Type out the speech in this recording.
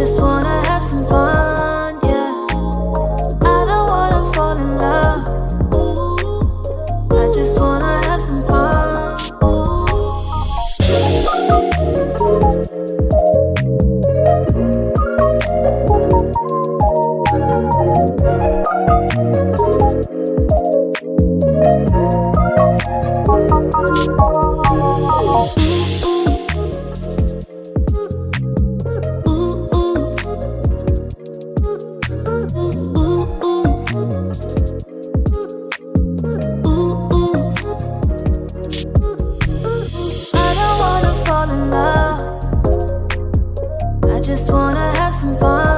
just wanna have some fun, yeah. I don't wanna fall in love. I just wanna have some fun. I don't wanna fall in love. I just wanna have some fun.